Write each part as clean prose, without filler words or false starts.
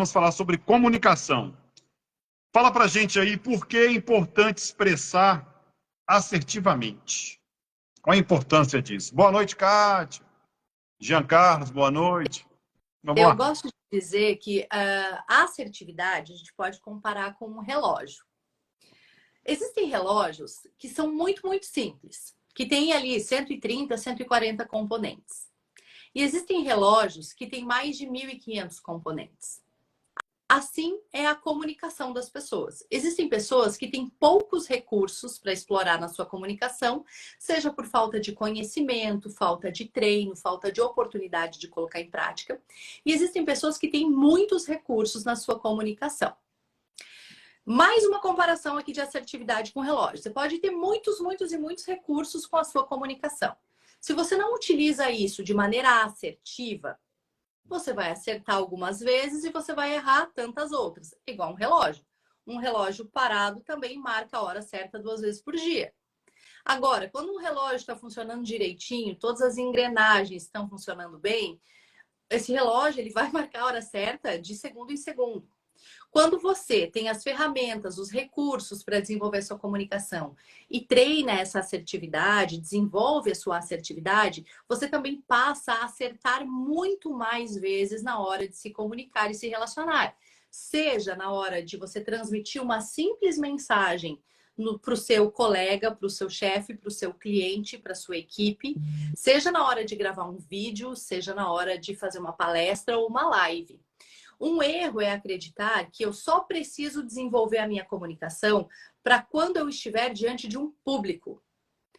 Vamos falar sobre comunicação. Fala pra gente aí por que é importante expressar assertivamente. Qual a importância disso? Boa noite, Kátia. Jean Carlos, boa noite. Vamos Eu lá. gosto de dizer que a assertividade a gente pode comparar com um relógio. Existem relógios que são muito simples, que têm ali 130, 140 componentes. E existem relógios que têm mais de 1.500 componentes. Assim é a comunicação das pessoas. Existem pessoas que têm poucos recursos para explorar na sua comunicação, seja por falta de conhecimento, falta de treino, falta de oportunidade de colocar em prática. E existem pessoas que têm muitos recursos na sua comunicação. Mais uma comparação aqui de assertividade com relógio. Você pode ter muitos recursos com a sua comunicação. Se você não utiliza isso de maneira assertiva, você vai acertar algumas vezes e você vai errar tantas outras. Igual um relógio. Um relógio parado também marca a hora certa 2 vezes por dia. Agora, quando um relógio está funcionando direitinho, todas as engrenagens estão funcionando bem, esse relógio ele vai marcar a hora certa de segundo em segundo. Quando você tem as ferramentas, os recursos para desenvolver a sua comunicação e treina essa assertividade, desenvolve a sua assertividade, você também passa a acertar muito mais vezes na hora de se comunicar e se relacionar. Seja na hora de você transmitir uma simples mensagem para o seu colega, para o seu chefe, para o seu cliente, para a sua equipe, seja na hora de gravar um vídeo, seja na hora de fazer uma palestra ou uma live. Um erro é acreditar que eu só preciso desenvolver a minha comunicação para quando eu estiver diante de um público.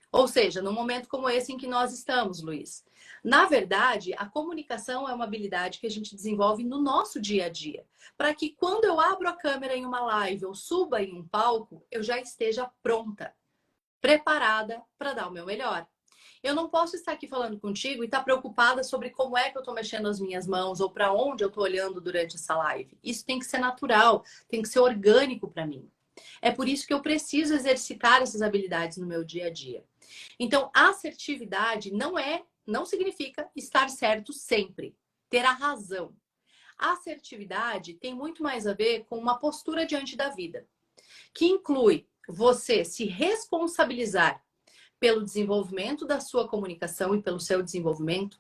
Ou seja, num momento como esse em que nós estamos, Luiz. Na verdade, a comunicação é uma habilidade que a gente desenvolve no nosso dia a dia. Para que quando eu abro a câmera em uma live ou suba em um palco, eu já esteja pronta, preparada para dar o meu melhor. Eu não posso estar aqui falando contigo e estar preocupada sobre como é que eu estou mexendo as minhas mãos ou para onde eu estou olhando durante essa live. Isso tem que ser natural, tem que ser orgânico para mim. É por isso que eu preciso exercitar essas habilidades no meu dia a dia. Então, assertividade não significa estar certo sempre, ter a razão. A assertividade tem muito mais a ver com uma postura diante da vida, que inclui você se responsabilizar pelo desenvolvimento da sua comunicação e pelo seu desenvolvimento,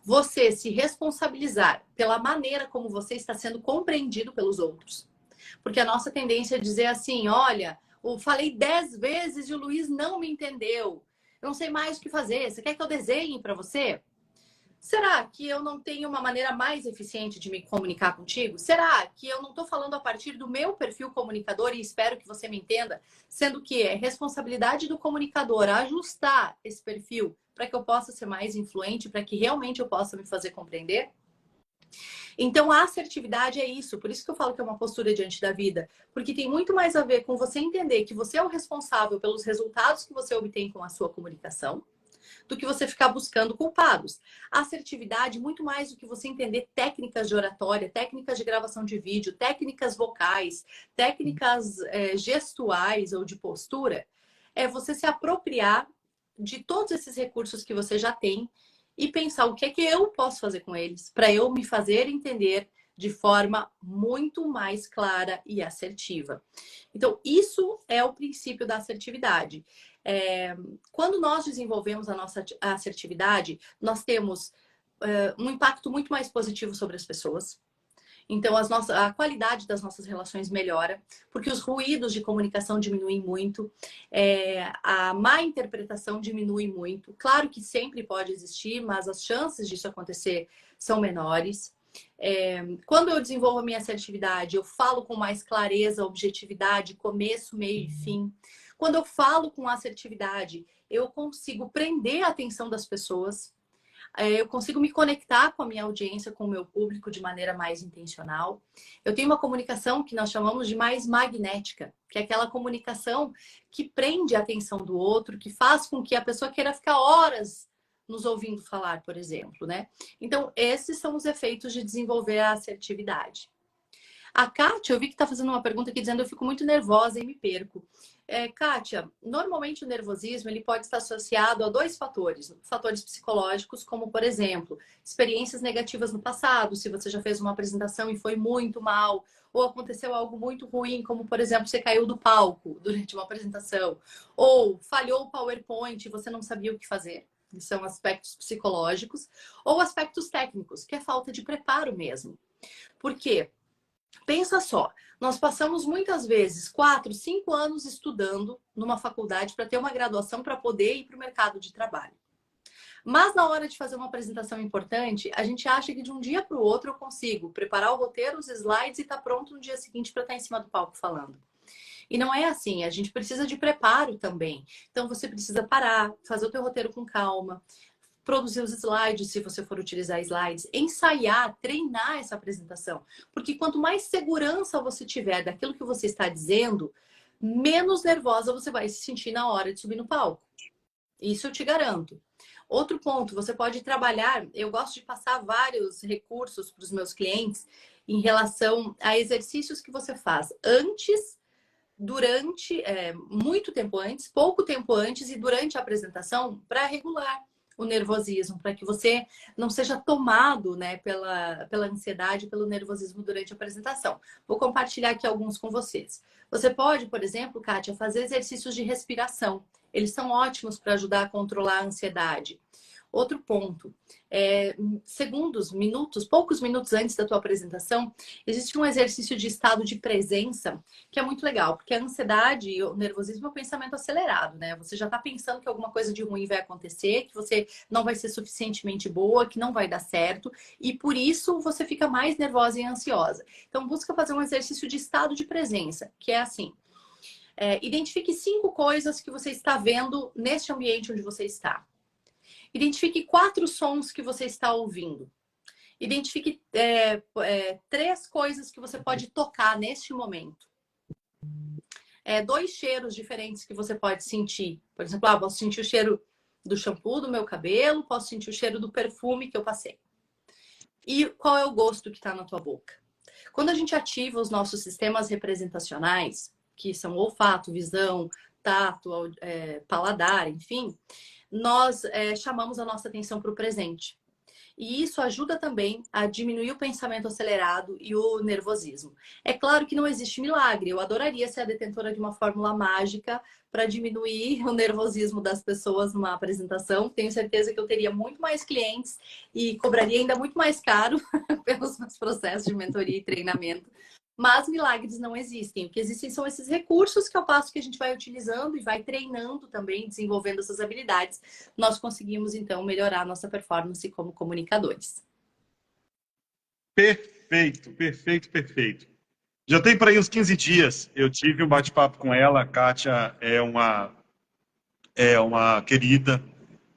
você se responsabilizar pela maneira como você está sendo compreendido pelos outros. Porque a nossa tendência é dizer assim, olha, eu falei 10 vezes e o Luiz não me entendeu. Eu não sei mais o que fazer. Você quer que eu desenhe para você? Será que eu não tenho uma maneira mais eficiente de me comunicar contigo? Será que eu não estou falando a partir do meu perfil comunicador e espero que você me entenda? Sendo que é responsabilidade do comunicador ajustar esse perfil para que eu possa ser mais influente, para que realmente eu possa me fazer compreender? Então, a assertividade é isso. Por isso que eu falo que é uma postura diante da vida. Porque tem muito mais a ver com você entender que você é o responsável pelos resultados que você obtém com a sua comunicação, do que você ficar buscando culpados. A assertividade, muito mais do que você entender técnicas de oratória, técnicas de gravação de vídeo, técnicas vocais, técnicas gestuais ou de postura, é você se apropriar de todos esses recursos que você já tem e pensar o que é que eu posso fazer com eles para eu me fazer entender de forma muito mais clara e assertiva. Então, isso é o princípio da assertividade. Quando nós desenvolvemos a nossa assertividade, nós temos um impacto muito mais positivo sobre as pessoas. Então, a qualidade das nossas relações melhora, porque os ruídos de comunicação diminuem muito, a má interpretação diminui muito. Claro que sempre pode existir, mas as chances disso acontecer são menores. Quando eu desenvolvo a minha assertividade, eu falo com mais clareza, objetividade, começo, meio e fim. Quando eu falo com assertividade, eu consigo prender a atenção das pessoas. Eu consigo me conectar com a minha audiência, com o meu público de maneira mais intencional. Eu tenho uma comunicação que nós chamamos de mais magnética, que é aquela comunicação que prende a atenção do outro, que faz com que a pessoa queira ficar horas nos ouvindo falar, por exemplo, né? Então, esses são os efeitos de desenvolver a assertividade. A Kátia, eu vi que está fazendo uma pergunta aqui dizendo eu fico muito nervosa e me perco. Kátia, normalmente o nervosismo ele pode estar associado a dois fatores. Fatores psicológicos, como, por exemplo, experiências negativas no passado, se você já fez uma apresentação e foi muito mal, ou aconteceu algo muito ruim, como, por exemplo, você caiu do palco durante uma apresentação, ou falhou o PowerPoint e você não sabia o que fazer. São aspectos psicológicos, ou aspectos técnicos, que é falta de preparo mesmo. Por quê? Pensa só, nós passamos muitas vezes 4, 5 anos estudando numa faculdade para ter uma graduação para poder ir para o mercado de trabalho. Mas na hora de fazer uma apresentação importante, a gente acha que de um dia para o outro eu consigo preparar o roteiro, os slides e estar pronto no dia seguinte para estar em cima do palco falando. E não é assim, a gente precisa de preparo também. Então você precisa parar, fazer o teu roteiro com calma, produzir os slides, se você for utilizar slides, ensaiar, treinar essa apresentação. Porque quanto mais segurança você tiver daquilo que você está dizendo, menos nervosa você vai se sentir na hora de subir no palco. Isso eu te garanto. Outro ponto, você pode trabalhar, eu gosto de passar vários recursos para os meus clientes em relação a exercícios que você faz antes, durante, muito tempo antes, pouco tempo antes e durante a apresentação para regular o nervosismo, para que você não seja tomado, né, pela ansiedade, pelo nervosismo durante a apresentação. Vou compartilhar aqui alguns com vocês. Você pode, por exemplo, Kátia, fazer exercícios de respiração. Eles são ótimos para ajudar a controlar a ansiedade. Outro ponto, segundos, minutos, poucos minutos antes da tua apresentação, existe um exercício de estado de presença que é muito legal, porque a ansiedade e o nervosismo é um pensamento acelerado, né? Você já tá pensando que alguma coisa de ruim vai acontecer, que você não vai ser suficientemente boa, que não vai dar certo, e por isso você fica mais nervosa e ansiosa. Então, busca fazer um exercício de estado de presença, que é assim. Identifique 5 coisas que você está vendo neste ambiente onde você está. Identifique 4 sons que você está ouvindo. Identifique 3 coisas que você pode tocar neste momento. 2 cheiros diferentes que você pode sentir. Por exemplo, posso sentir o cheiro do shampoo do meu cabelo, posso sentir o cheiro do perfume que eu passei. E qual é o gosto que está na tua boca? Quando a gente ativa os nossos sistemas representacionais, que são olfato, visão, tato, paladar, enfim, nós chamamos a nossa atenção para o presente. E isso ajuda também a diminuir o pensamento acelerado e o nervosismo. É claro que não existe milagre. Eu adoraria ser a detentora de uma fórmula mágica para diminuir o nervosismo das pessoas numa apresentação. Tenho certeza que eu teria muito mais clientes e cobraria ainda muito mais caro pelos meus processos de mentoria e treinamento. Mas milagres não existem. O que existem são esses recursos que ao passo que a gente vai utilizando e vai treinando também, desenvolvendo essas habilidades, nós conseguimos, então, melhorar a nossa performance como comunicadores. Perfeito, perfeito, perfeito. Já tem para aí uns 15 dias, eu tive um bate-papo com ela. A Kátia é uma querida.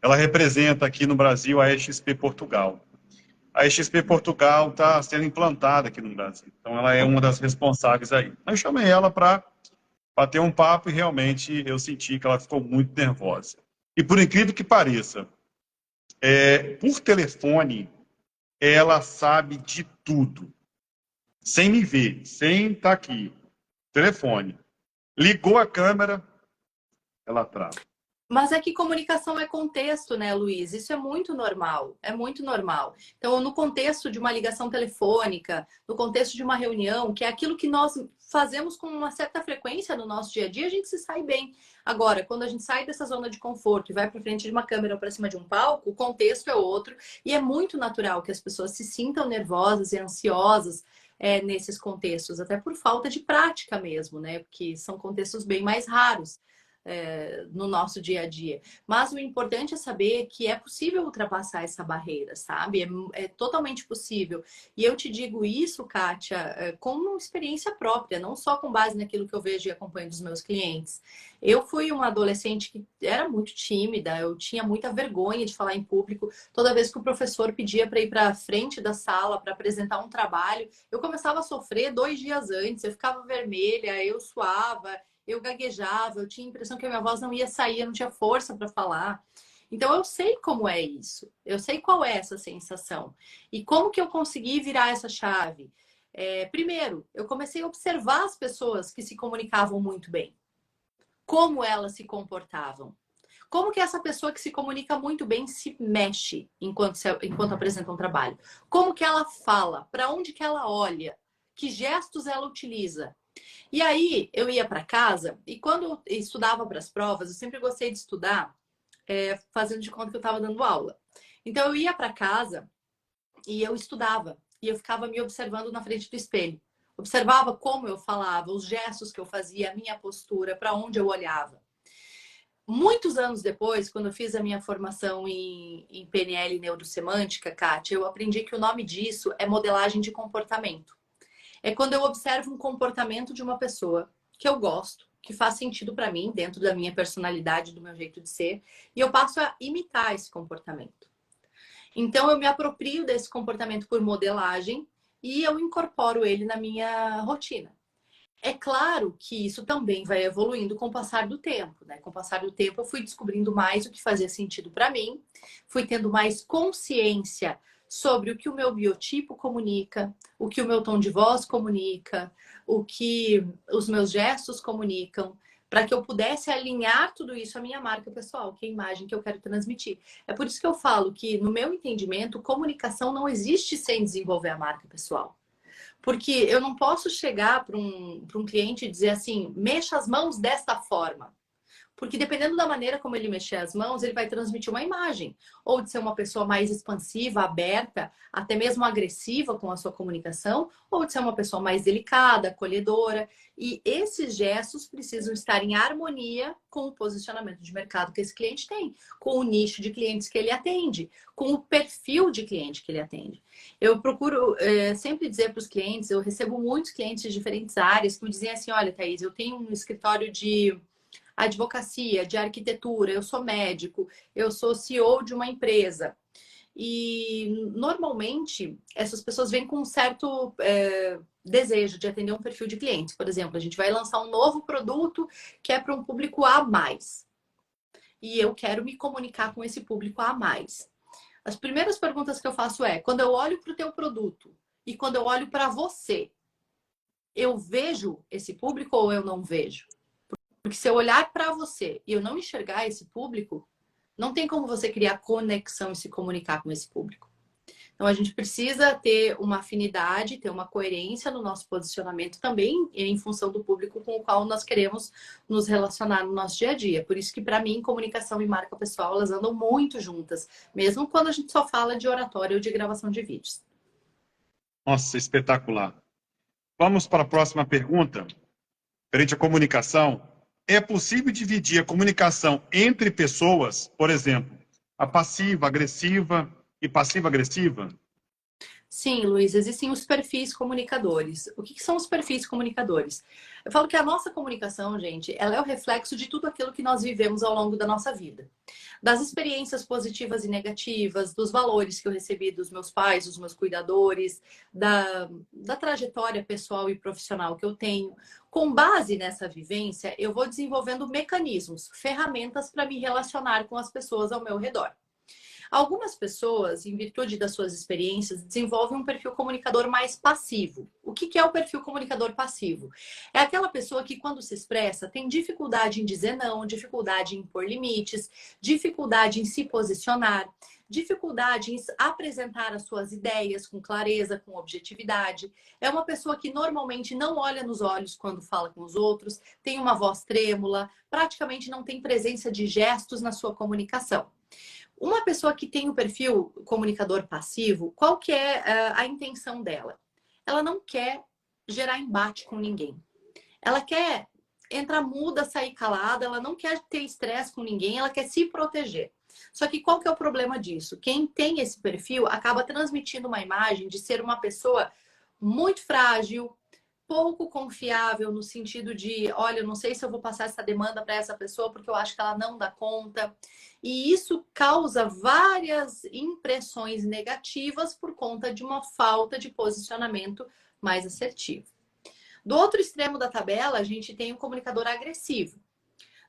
Ela representa aqui no Brasil a XP Portugal. A XP Portugal está sendo implantada aqui no Brasil. Então, ela é uma das responsáveis aí. Eu chamei ela para bater um papo e realmente eu senti que ela ficou muito nervosa. E por incrível que pareça, por telefone, ela sabe de tudo. Sem me ver, sem estar aqui. Telefone. Ligou a câmera, ela trava. Mas é que comunicação é contexto, né, Luiz? Isso é muito normal, é muito normal. Então, no contexto de uma ligação telefônica, no contexto de uma reunião, que é aquilo que nós fazemos com uma certa frequência no nosso dia a dia, a gente se sai bem. Agora, quando a gente sai dessa zona de conforto e vai para frente de uma câmera ou para cima de um palco, o contexto é outro e é muito natural que as pessoas se sintam nervosas e ansiosas nesses contextos, até por falta de prática mesmo, né? Porque são contextos bem mais raros. No nosso dia a dia. Mas o importante é saber que é possível ultrapassar essa barreira, sabe? É totalmente possível. E eu te digo isso, Kátia, como experiência própria, não só com base naquilo que eu vejo e acompanho dos meus clientes. Eu fui uma adolescente que era muito tímida, eu tinha muita vergonha de falar em público. Toda vez que o professor pedia para ir para a frente da sala para apresentar um trabalho, eu começava a sofrer 2 dias antes, eu ficava vermelha, eu suava, eu gaguejava, eu tinha a impressão que a minha voz não ia sair, eu não tinha força para falar. Então, eu sei como é isso. Eu sei qual é essa sensação. E como que eu consegui virar essa chave? Primeiro, eu comecei a observar as pessoas que se comunicavam muito bem. Como elas se comportavam. Como que essa pessoa que se comunica muito bem se mexe enquanto apresenta um trabalho? Como que ela fala? Para onde que ela olha? Que gestos ela utiliza? E aí eu ia para casa e quando eu estudava para as provas, eu sempre gostei de estudar fazendo de conta que eu estava dando aula. Então eu ia para casa e eu estudava e eu ficava me observando na frente do espelho. Observava como eu falava, os gestos que eu fazia, a minha postura, para onde eu olhava. Muitos anos depois, quando eu fiz a minha formação em PNL e Neurosemântica, Kátia, eu aprendi que o nome disso é modelagem de comportamento. É quando eu observo um comportamento de uma pessoa que eu gosto, que faz sentido para mim, dentro da minha personalidade, do meu jeito de ser, e eu passo a imitar esse comportamento. Então, eu me aproprio desse comportamento por modelagem e eu incorporo ele na minha rotina. É claro que isso também vai evoluindo com o passar do tempo, né? Com o passar do tempo, eu fui descobrindo mais o que fazia sentido para mim, fui tendo mais consciência sobre o que o meu biotipo comunica, o que o meu tom de voz comunica, o que os meus gestos comunicam, para que eu pudesse alinhar tudo isso à minha marca pessoal, que é a imagem que eu quero transmitir. É por isso que eu falo que, no meu entendimento, comunicação não existe sem desenvolver a marca pessoal. Porque eu não posso chegar para um cliente e dizer assim, mexa as mãos desta forma. Porque dependendo da maneira como ele mexer as mãos, ele vai transmitir uma imagem. Ou de ser uma pessoa mais expansiva, aberta, até mesmo agressiva com a sua comunicação, ou de ser uma pessoa mais delicada, acolhedora. E esses gestos precisam estar em harmonia com o posicionamento de mercado que esse cliente tem, com o nicho de clientes que ele atende, com o perfil de cliente que ele atende. Eu procuro sempre dizer para os clientes, eu recebo muitos clientes de diferentes áreas que me dizem assim, olha, Thaís, eu tenho um escritório de advocacia, de arquitetura, eu sou médico, eu sou CEO de uma empresa. E normalmente essas pessoas vêm com um certo desejo de atender um perfil de clientes. Por exemplo, a gente vai lançar um novo produto que é para um público A mais. E eu quero me comunicar com esse público A mais. As primeiras perguntas que eu faço é: quando eu olho para o teu produto e quando eu olho para você, eu vejo esse público ou eu não vejo? Porque se eu olhar para você e eu não enxergar esse público, não tem como você criar conexão e se comunicar com esse público. Então a gente precisa ter uma afinidade, ter uma coerência no nosso posicionamento também em função do público com o qual nós queremos nos relacionar no nosso dia a dia. Por isso que para mim comunicação e marca pessoal elas andam muito juntas, mesmo quando a gente só fala de oratória ou de gravação de vídeos. Nossa, espetacular. Vamos para a próxima pergunta. Frente à comunicação, é possível dividir a comunicação entre pessoas, por exemplo, a passiva, agressiva e passiva-agressiva? Sim, Luiz, existem os perfis comunicadores. O que são os perfis comunicadores? Eu falo que a nossa comunicação, gente, ela é o reflexo de tudo aquilo que nós vivemos ao longo da nossa vida. Das experiências positivas e negativas, dos valores que eu recebi dos meus pais, dos meus cuidadores, da trajetória pessoal e profissional que eu tenho. Com base nessa vivência, eu vou desenvolvendo mecanismos, ferramentas para me relacionar com as pessoas ao meu redor. Algumas pessoas, em virtude das suas experiências, desenvolvem um perfil comunicador mais passivo. O que é o perfil comunicador passivo? É aquela pessoa que, quando se expressa, tem dificuldade em dizer não, dificuldade em impor limites, dificuldade em se posicionar, dificuldade em apresentar as suas ideias com clareza, com objetividade. É uma pessoa que normalmente não olha nos olhos quando fala com os outros, tem uma voz trêmula, praticamente não tem presença de gestos na sua comunicação. Uma pessoa que tem o perfil comunicador passivo, qual que é a intenção dela? Ela não quer gerar embate com ninguém. Ela quer entrar muda, sair calada, ela não quer ter estresse com ninguém, ela quer se proteger. Só que qual que é o problema disso? Quem tem esse perfil acaba transmitindo uma imagem de ser uma pessoa muito frágil, pouco confiável no sentido de, olha, eu não sei se eu vou passar essa demanda para essa pessoa porque eu acho que ela não dá conta. E isso causa várias impressões negativas por conta de uma falta de posicionamento mais assertivo. Do outro extremo da tabela, a gente tem o comunicador agressivo.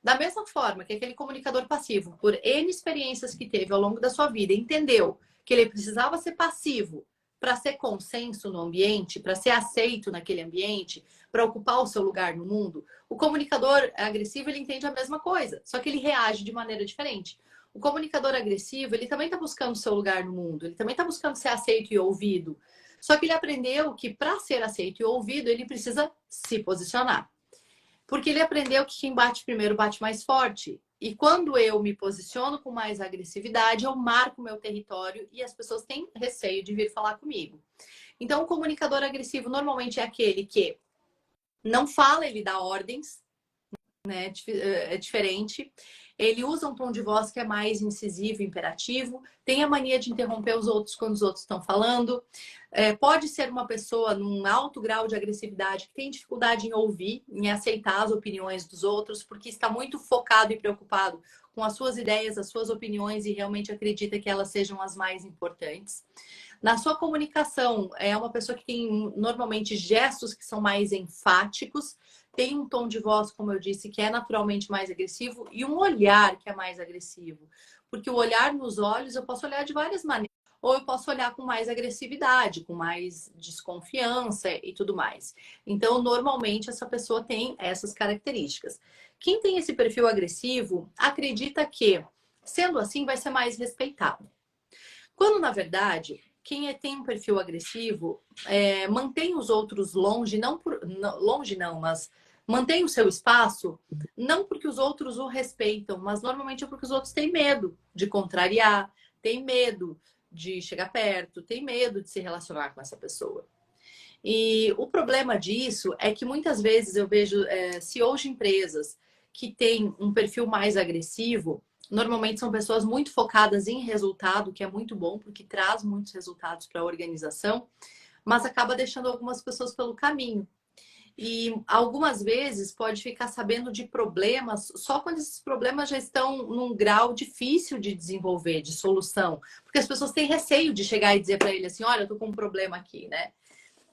Da mesma forma que aquele comunicador passivo, por N experiências que teve ao longo da sua vida, entendeu que ele precisava ser passivo para ser consenso no ambiente, para ser aceito naquele ambiente, para ocupar o seu lugar no mundo, o comunicador agressivo ele entende a mesma coisa, só que ele reage de maneira diferente. O comunicador agressivo, ele também está buscando o seu lugar no mundo, ele também está buscando ser aceito e ouvido. Só que ele aprendeu que para ser aceito e ouvido, ele precisa se posicionar. Porque ele aprendeu que quem bate primeiro bate mais forte. E quando eu me posiciono com mais agressividade, eu marco meu território e as pessoas têm receio de vir falar comigo. Então, o comunicador agressivo normalmente é aquele que não fala, ele dá ordens, né? É diferente. Ele usa um tom de voz que é mais incisivo, imperativo. Tem a mania de interromper os outros quando os outros estão falando. Pode ser uma pessoa num alto grau de agressividade que tem dificuldade em ouvir, em aceitar as opiniões dos outros, porque está muito focado e preocupado com as suas ideias, as suas opiniões e realmente acredita que elas sejam as mais importantes. Na sua comunicação, é uma pessoa que tem normalmente gestos que são mais enfáticos, tem um tom de voz, como eu disse, que é naturalmente mais agressivo e um olhar que é mais agressivo. Porque o olhar nos olhos eu posso olhar de várias maneiras. Ou eu posso olhar com mais agressividade, com mais desconfiança e tudo mais. Então, normalmente, essa pessoa tem essas características. Quem tem esse perfil agressivo acredita que, sendo assim, vai ser mais respeitado. Quando, na verdade, quem tem um perfil agressivo mantém os outros longe, longe não, mas mantém o seu espaço, não porque os outros o respeitam, mas normalmente é porque os outros têm medo de contrariar, têm medo de chegar perto, têm medo de se relacionar com essa pessoa. E o problema disso é que muitas vezes eu vejo CEOs de empresas que têm um perfil mais agressivo. Normalmente são pessoas muito focadas em resultado, que é muito bom, porque traz muitos resultados para a organização, mas acaba deixando algumas pessoas pelo caminho. E algumas vezes pode ficar sabendo de problemas só quando esses problemas já estão num grau difícil de desenvolver, de solução. Porque as pessoas têm receio de chegar e dizer para ele assim, olha, eu tô com um problema aqui, né?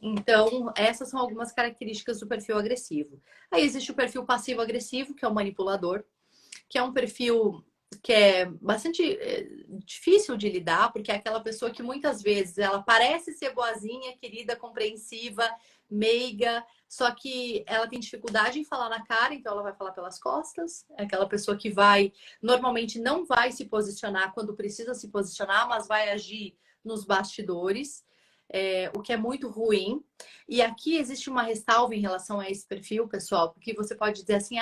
Então, essas são algumas características do perfil agressivo. Aí existe o perfil passivo-agressivo, que é o manipulador, que é um perfil que é bastante difícil de lidar, porque é aquela pessoa que muitas vezes ela parece ser boazinha, querida, compreensiva, meiga, só que ela tem dificuldade em falar na cara, então ela vai falar pelas costas. É aquela pessoa que normalmente não vai se posicionar quando precisa se posicionar, mas vai agir nos bastidores. O que é muito ruim. E aqui existe uma ressalva em relação a esse perfil, pessoal, porque você pode dizer assim,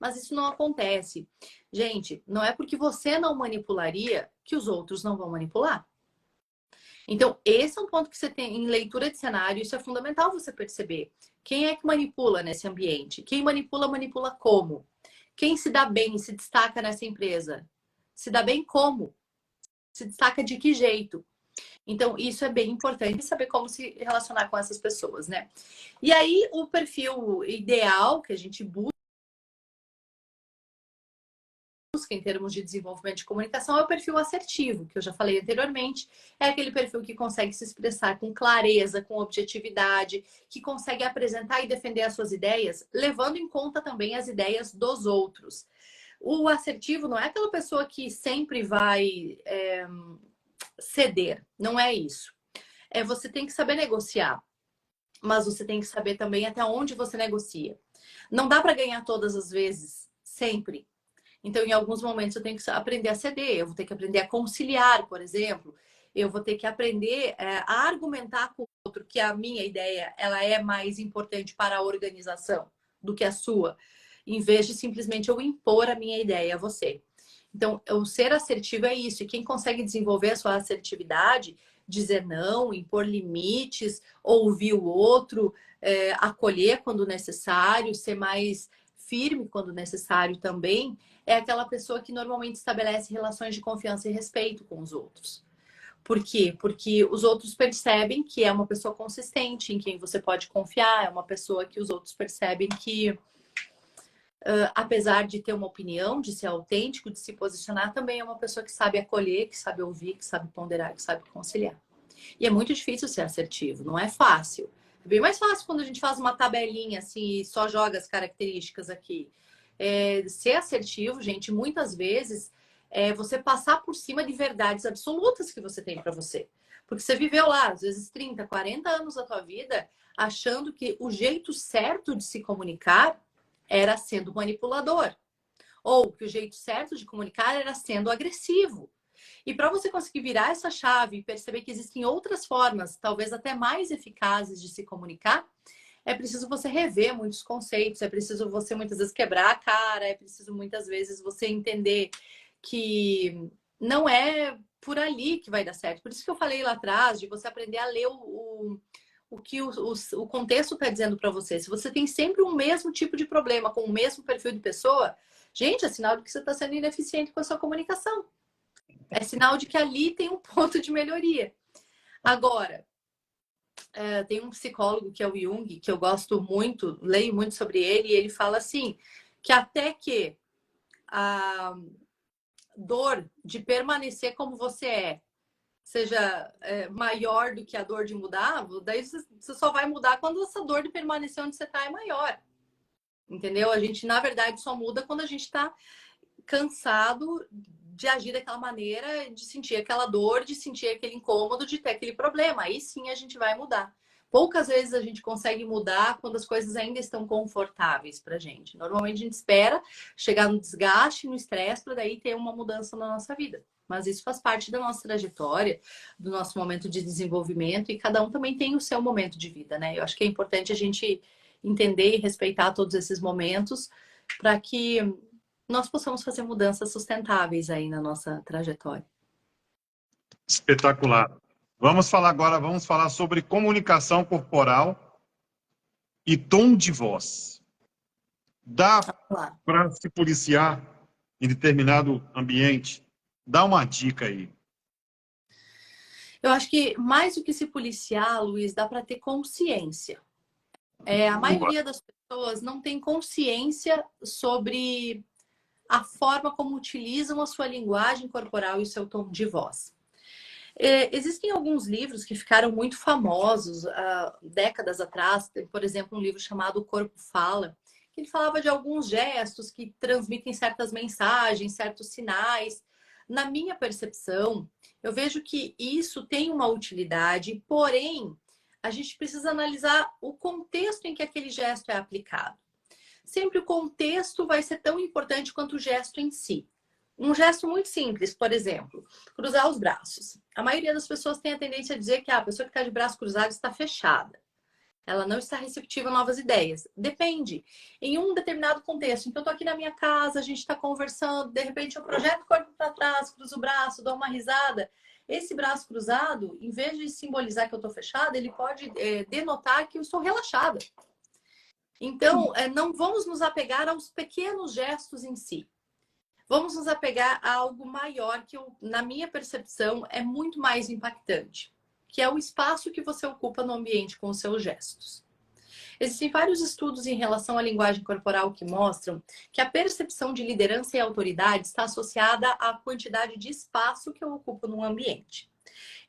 mas isso não acontece. Gente, não é porque você não manipularia que os outros não vão manipular. Então, esse é um ponto que você tem em leitura de cenário, isso é fundamental você perceber. Quem é que manipula nesse ambiente? Quem manipula, manipula como? Quem se dá bem, se destaca nessa empresa? Se dá bem como? Se destaca de que jeito? Então, isso é bem importante saber como se relacionar com essas pessoas, né? E aí, o perfil ideal que a gente busca em termos de desenvolvimento de comunicação é o perfil assertivo, que eu já falei anteriormente. É aquele perfil que consegue se expressar com clareza, com objetividade, que consegue apresentar e defender as suas ideias, levando em conta também as ideias dos outros. O assertivo não é aquela pessoa que sempre vai ceder, não é isso. Você tem que saber negociar, mas você tem que saber também até onde você negocia. Não dá para ganhar todas as vezes, sempre. Então, em alguns momentos, eu tenho que aprender a ceder, eu vou ter que aprender a conciliar, por exemplo. Eu vou ter que aprender a argumentar com o outro que a minha ideia ela é mais importante para a organização do que a sua, em vez de simplesmente eu impor a minha ideia a você. Então, o ser assertivo é isso. E quem consegue desenvolver a sua assertividade, dizer não, impor limites, ouvir o outro, acolher quando necessário, ser mais firme quando necessário também, é aquela pessoa que normalmente estabelece relações de confiança e respeito com os outros. Por quê? Porque os outros percebem que é uma pessoa consistente, em quem você pode confiar, é uma pessoa que os outros percebem que apesar de ter uma opinião, de ser autêntico, de se posicionar, também é uma pessoa que sabe acolher, que sabe ouvir, que sabe ponderar, que sabe conciliar. E é muito difícil ser assertivo, não é fácil. É bem mais fácil quando a gente faz uma tabelinha assim e só joga as características aqui. Ser assertivo, gente, muitas vezes é você passar por cima de verdades absolutas que você tem para você. Porque você viveu lá, às vezes 30, 40 anos da tua vida, achando que o jeito certo de se comunicar era sendo manipulador. Ou que o jeito certo de comunicar era sendo agressivo. E para você conseguir virar essa chave e perceber que existem outras formas, talvez até mais eficazes de se comunicar, é preciso você rever muitos conceitos, é preciso você muitas vezes quebrar a cara, é preciso muitas vezes você entender que não é por ali que vai dar certo. Por isso que eu falei lá atrás de você aprender a ler o que o contexto está dizendo para você. Se você tem sempre o mesmo tipo de problema com o mesmo perfil de pessoa, gente, é sinal de que você está sendo ineficiente com a sua comunicação. É sinal de que ali tem um ponto de melhoria. Agora, tem um psicólogo que é o Jung, que eu gosto muito, leio muito sobre ele, e ele fala assim, que até que a dor de permanecer como você seja maior do que a dor de mudar, daí você só vai mudar quando essa dor de permanecer onde você está é maior. Entendeu? A gente, na verdade, só muda quando a gente está cansado de agir daquela maneira, de sentir aquela dor, de sentir aquele incômodo, de ter aquele problema. Aí sim a gente vai mudar. Poucas vezes a gente consegue mudar quando as coisas ainda estão confortáveis pra gente. Normalmente a gente espera chegar no desgaste, no estresse, para daí ter uma mudança na nossa vida. Mas isso faz parte da nossa trajetória, do nosso momento de desenvolvimento, e cada um também tem o seu momento de vida, né? Eu acho que é importante a gente entender e respeitar todos esses momentos para que nós possamos fazer mudanças sustentáveis aí na nossa trajetória. Espetacular. Vamos falar sobre comunicação corporal e tom de voz. Dá para se policiar em determinado ambiente? Dá uma dica aí. Eu acho que mais do que se policiar, Luiz, dá para ter consciência. A maioria das pessoas não tem consciência sobre a forma como utilizam a sua linguagem corporal e o seu tom de voz. Existem alguns livros que ficaram muito famosos décadas atrás, por exemplo, um livro chamado O Corpo Fala, que ele falava de alguns gestos que transmitem certas mensagens, certos sinais. Na minha percepção, eu vejo que isso tem uma utilidade, porém, a gente precisa analisar o contexto em que aquele gesto é aplicado. Sempre o contexto vai ser tão importante quanto o gesto em si. Um gesto muito simples, por exemplo, cruzar os braços. A maioria das pessoas tem a tendência a dizer que a pessoa que está de braço cruzado está fechada. Ela não está receptiva a novas ideias. Depende. Em um determinado contexto. Então, eu estou aqui na minha casa, a gente está conversando, de repente eu projeto o corpo para trás, cruzo o braço, dou uma risada. Esse braço cruzado, em vez de simbolizar que eu estou fechada, ele pode denotar que eu estou relaxada. Então, não vamos nos apegar aos pequenos gestos em si. Vamos nos apegar a algo maior que, na minha percepção, é muito mais impactante, que é o espaço que você ocupa no ambiente com os seus gestos. Existem vários estudos em relação à linguagem corporal que mostram que a percepção de liderança e autoridade está associada à quantidade de espaço que eu ocupo num ambiente.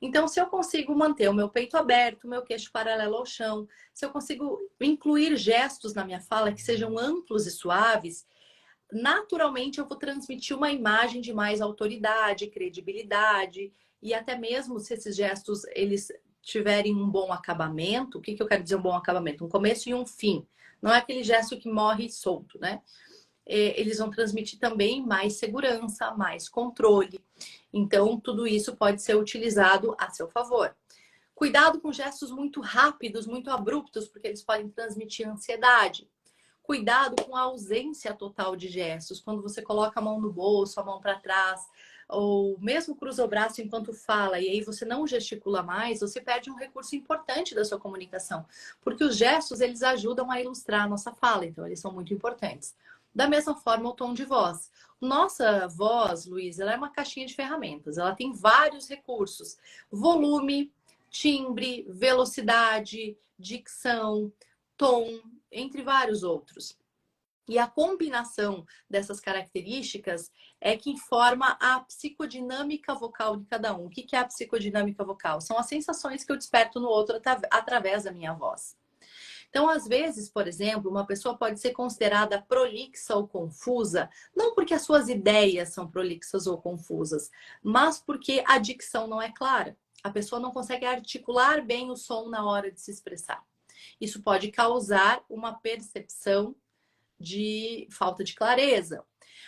Então, se eu consigo manter o meu peito aberto, o meu queixo paralelo ao chão, se eu consigo incluir gestos na minha fala que sejam amplos e suaves, naturalmente eu vou transmitir uma imagem de mais autoridade, credibilidade, e até mesmo se esses gestos eles tiverem um bom acabamento. O que eu quero dizer um bom acabamento? Um começo e um fim. Não é aquele gesto que morre solto, né? Eles vão transmitir também mais segurança, mais controle. Então, tudo isso pode ser utilizado a seu favor. Cuidado com gestos muito rápidos, muito abruptos, porque eles podem transmitir ansiedade. Cuidado com a ausência total de gestos. Quando você coloca a mão no bolso, a mão para trás, ou mesmo cruza o braço enquanto fala, e aí você não gesticula mais, você perde um recurso importante da sua comunicação. Porque os gestos, eles ajudam a ilustrar a nossa fala, então eles são muito importantes. Da mesma forma, o tom de voz. Nossa voz, Luiz, ela é uma caixinha de ferramentas. Ela tem vários recursos. Volume, timbre, velocidade, dicção, tom, entre vários outros. E a combinação dessas características é que forma a psicodinâmica vocal de cada um. O que é a psicodinâmica vocal? São as sensações que eu desperto no outro através da minha voz. Então, às vezes, por exemplo, uma pessoa pode ser considerada prolixa ou confusa, não porque as suas ideias são prolixas ou confusas, mas porque a dicção não é clara. a pessoa não consegue articular bem o som na hora de se expressar. Isso pode causar uma percepção de falta de clareza.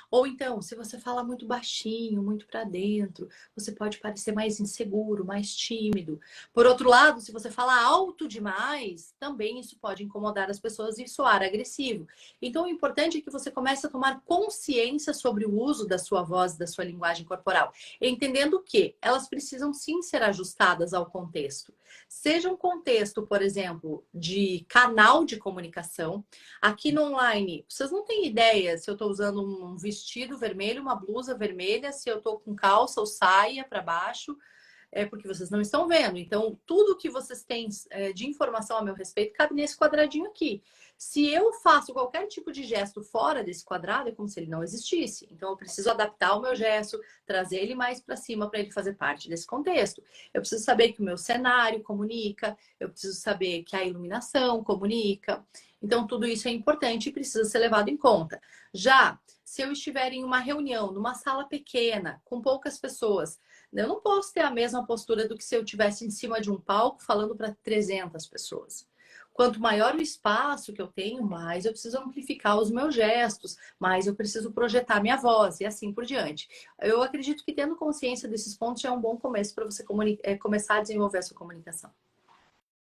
Ou então, se você fala muito baixinho, muito para dentro, você pode parecer mais inseguro, mais tímido. Por outro lado, se você fala alto demais, também isso pode incomodar as pessoas e soar agressivo. Então, o importante é que você comece a tomar consciência sobre o uso da sua voz, da sua linguagem corporal, entendendo que elas precisam sim ser ajustadas ao contexto. Seja um contexto, por exemplo, de canal de comunicação. Aqui no online, vocês não têm ideia se eu estou usando um vestido vermelho, uma blusa vermelha, se eu estou com calça ou saia para baixo, porque vocês não estão vendo. Então, tudo que vocês têm de informação a meu respeito cabe nesse quadradinho aqui. Se eu faço qualquer tipo de gesto fora desse quadrado, é como se ele não existisse. Então, eu preciso adaptar o meu gesto, trazer ele mais para cima para ele fazer parte desse contexto. Eu preciso saber que o meu cenário comunica, eu preciso saber que a iluminação comunica. Então, tudo isso é importante e precisa ser levado em conta. Já se eu estiver em uma reunião, numa sala pequena, com poucas pessoas, eu não posso ter a mesma postura do que se eu estivesse em cima de um palco falando para 300 pessoas. Quanto maior o espaço que eu tenho, mais eu preciso amplificar os meus gestos, mais eu preciso projetar minha voz e assim por diante. Eu acredito que tendo consciência desses pontos já é um bom começo para você começar a desenvolver a sua comunicação.